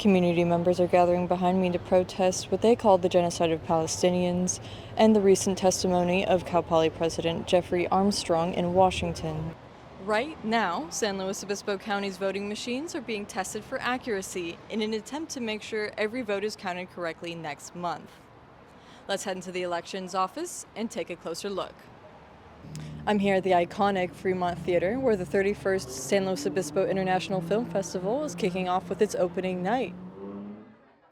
Community members are gathering behind me to protest what they call the genocide of Palestinians and the recent testimony of Cal Poly President Jeffrey Armstrong in Washington. Right now, San Luis Obispo County's voting machines are being tested for accuracy in an attempt to make sure every vote is counted correctly next month. Let's head into the elections office and take a closer look. I'm here at the iconic Fremont Theater, where the 31st San Luis Obispo International Film Festival is kicking off with its opening night.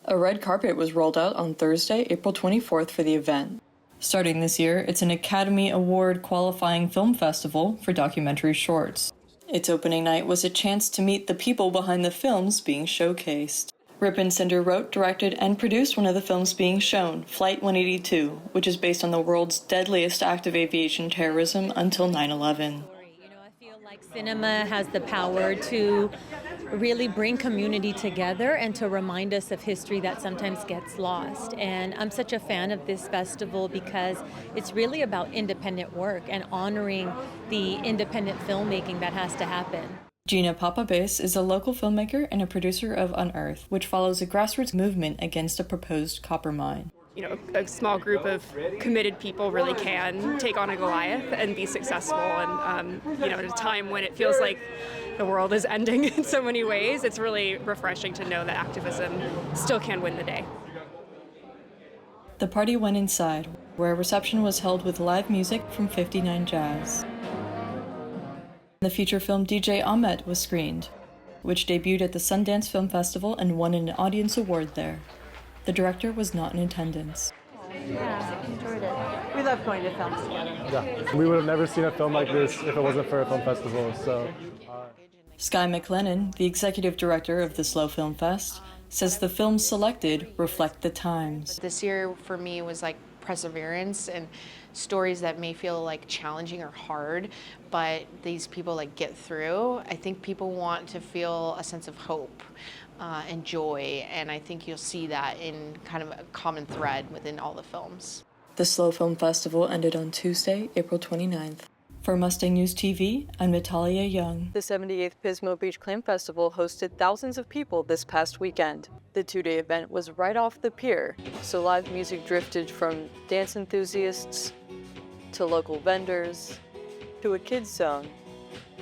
A red carpet was rolled out on Thursday, April 24th for the event. Starting this year, it's an Academy Award qualifying film festival for documentary shorts. Its opening night was a chance to meet the people behind the films being showcased. Ripon Cinder wrote, directed, and produced one of the films being shown, Flight 182, which is based on the world's deadliest act of aviation terrorism until 9/11. I feel like cinema has the power to really bring community together and to remind us of history that sometimes gets lost. And I'm such a fan of this festival because it's really about independent work and honoring the independent filmmaking that has to happen. Gina Papabase is a local filmmaker and a producer of Unearthed, which follows a grassroots movement against a proposed copper mine. A small group of committed people really can take on a Goliath and be successful. And, at a time when it feels like the world is ending in so many ways, it's really refreshing to know that activism still can win the day. The party went inside, where a reception was held with live music from 59 Jazz. The feature film DJ Ahmet was screened, which debuted at the Sundance Film Festival and won an audience award there. The director was not in attendance. Yeah, enjoyed it. We love going to films together. Yeah, we would have never seen a film like this if it wasn't for a film festival, so... Sky McLennan, the executive director of the Slow Film Fest, says the films selected reflect the times. This year for me was like perseverance and stories that may feel like challenging or hard, but these people get through. I think people want to feel a sense of hope and joy, and I think you'll see that in kind of a common thread within all the films. The Slow Film Festival ended on Tuesday, April 29th. For Mustang News TV, I'm Natalia Young. The 78th Pismo Beach Clam Festival hosted thousands of people this past weekend. The two-day event was right off the pier, so live music drifted from dance enthusiasts to local vendors, to a kids zone,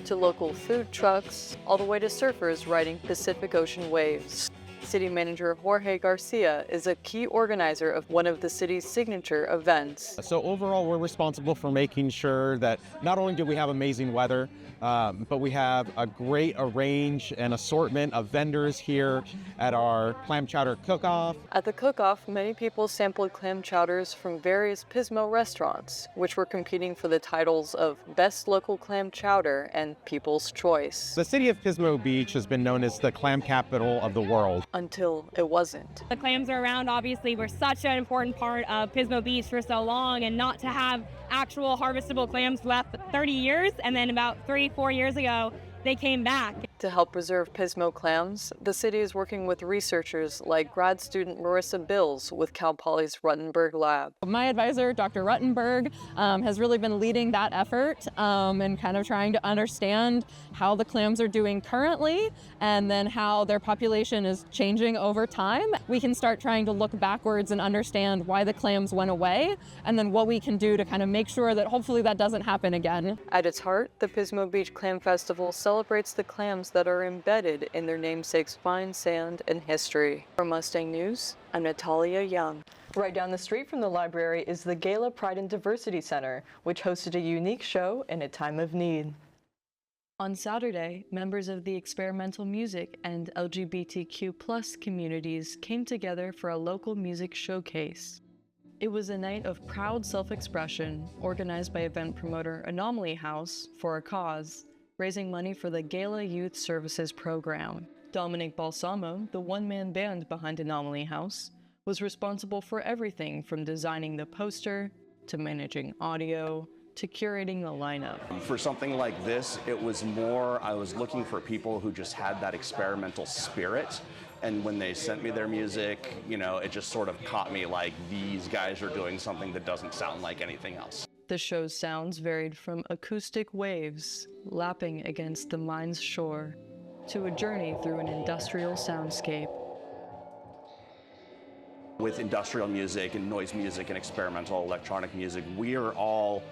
to local food trucks, all the way to surfers riding Pacific Ocean waves. City Manager Jorge Garcia is a key organizer of one of the city's signature events. So overall, we're responsible for making sure that not only do we have amazing weather, but we have a great range and assortment of vendors here at our clam chowder cook-off. At the cook-off, many people sampled clam chowders from various Pismo restaurants, which were competing for the titles of Best Local Clam Chowder and People's Choice. The city of Pismo Beach has been known as the clam capital of the world. Until it wasn't. The clams are around, obviously, were such an important part of Pismo Beach for so long, and not to have actual harvestable clams for the last 30 years, and then about 3-4 years ago, they came back. To help preserve Pismo clams, the city is working with researchers like grad student Marissa Bills with Cal Poly's Ruttenberg Lab. My advisor, Dr. Ruttenberg, has really been leading that effort and kind of trying to understand how the clams are doing currently and then how their population is changing over time. We can start trying to look backwards and understand why the clams went away and then what we can do to kind of make sure that hopefully that doesn't happen again. At its heart, the Pismo Beach Clam Festival celebrates the clams that are embedded in their namesake's fine sand and history. For Mustang News, I'm Natalia Young. Right down the street from the library is the Gala Pride and Diversity Center, which hosted a unique show in a time of need. On Saturday, members of the experimental music and LGBTQ+ communities came together for a local music showcase. It was a night of proud self-expression organized by event promoter Anomaly House for a cause, raising money for the Gala Youth Services Program. Dominic Balsamo, the one-man band behind Anomaly House, was responsible for everything from designing the poster, to managing audio, to curating the lineup. For something like this, it was more, I was looking for people who just had that experimental spirit. And when they sent me their music, it just sort of caught me like, these guys are doing something that doesn't sound like anything else. The show's sounds varied from acoustic waves lapping against the mine's shore to a journey through an industrial soundscape. With industrial music and noise music and experimental electronic music, we are all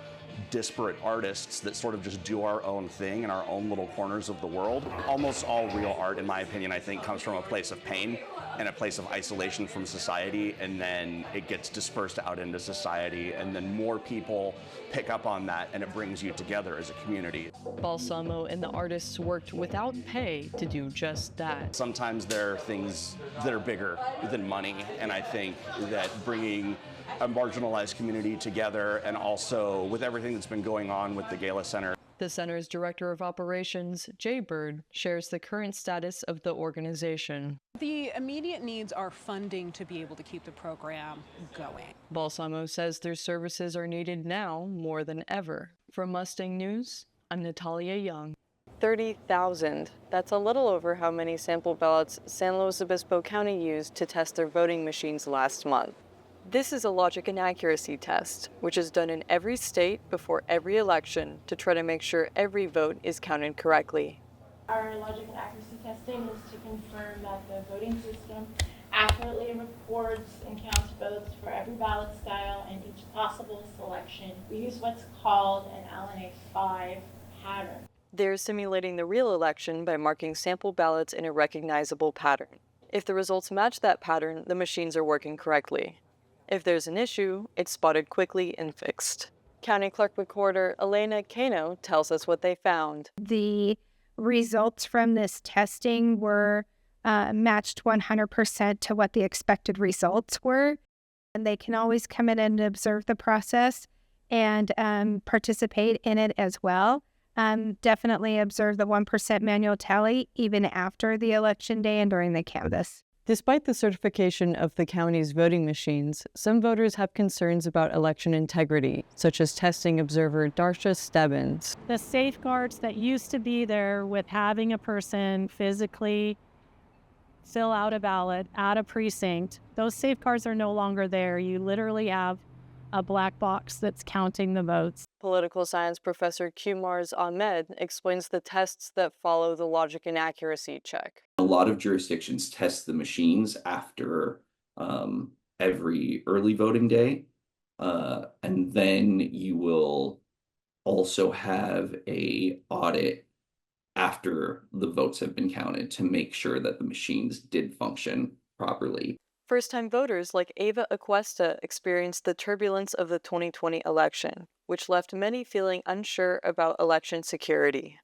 disparate artists that sort of just do our own thing in our own little corners of the world. Almost all real art, in my opinion, I think comes from a place of pain and a place of isolation from society, and then it gets dispersed out into society, and then more people pick up on that, and it brings you together as a community. Balsamo and the artists worked without pay to do just that. Sometimes there are things that are bigger than money, and I think that bringing a marginalized community together, and also with everything that's been going on with the Gala Center. The center's director of operations, Jay Bird, shares the current status of the organization. The immediate needs are funding to be able to keep the program going. Balsamo says their services are needed now more than ever. For Mustang News, I'm Natalia Young. 30,000. That's a little over how many sample ballots San Luis Obispo County used to test their voting machines last month. This is a logic and accuracy test, which is done in every state before every election to try to make sure every vote is counted correctly. Our logic and accuracy testing is to confirm that the voting system accurately records and counts votes for every ballot style and each possible selection. We use what's called an LNA5 pattern. They're simulating the real election by marking sample ballots in a recognizable pattern. If the results match that pattern, the machines are working correctly. If there's an issue, it's spotted quickly and fixed. County Clerk Recorder Elena Cano tells us what they found. The results from this testing were matched 100% to what the expected results were. And they can always come in and observe the process and participate in it as well. Definitely observe the 1% manual tally even after the election day and during the canvass. Despite the certification of the county's voting machines, some voters have concerns about election integrity, such as testing observer Darsha Stebbins. The safeguards that used to be there with having a person physically fill out a ballot at a precinct, those safeguards are no longer there. You literally have a black box that's counting the votes. Political science professor Kumars Ahmed explains the tests that follow the logic and accuracy check. A lot of jurisdictions test the machines after every early voting day, and then you will also have a audit after the votes have been counted to make sure that the machines did function properly. First-time voters like Ava Aquesta experienced the turbulence of the 2020 election, which left many feeling unsure about election security.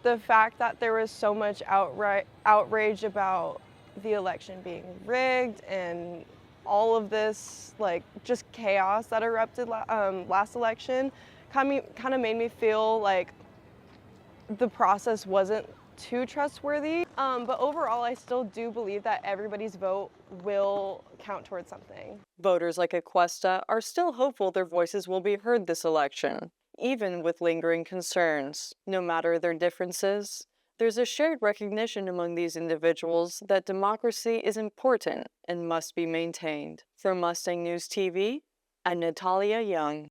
The fact that there was so much outrage about the election being rigged and all of this, like, just chaos that erupted last election kind of made me feel like the process wasn't too trustworthy. But overall, I still do believe that everybody's vote will count towards something. Voters like Aquesta are still hopeful their voices will be heard this election, even with lingering concerns. No matter their differences, there's a shared recognition among these individuals that democracy is important and must be maintained. For Mustang News TV, I'm Natalia Young.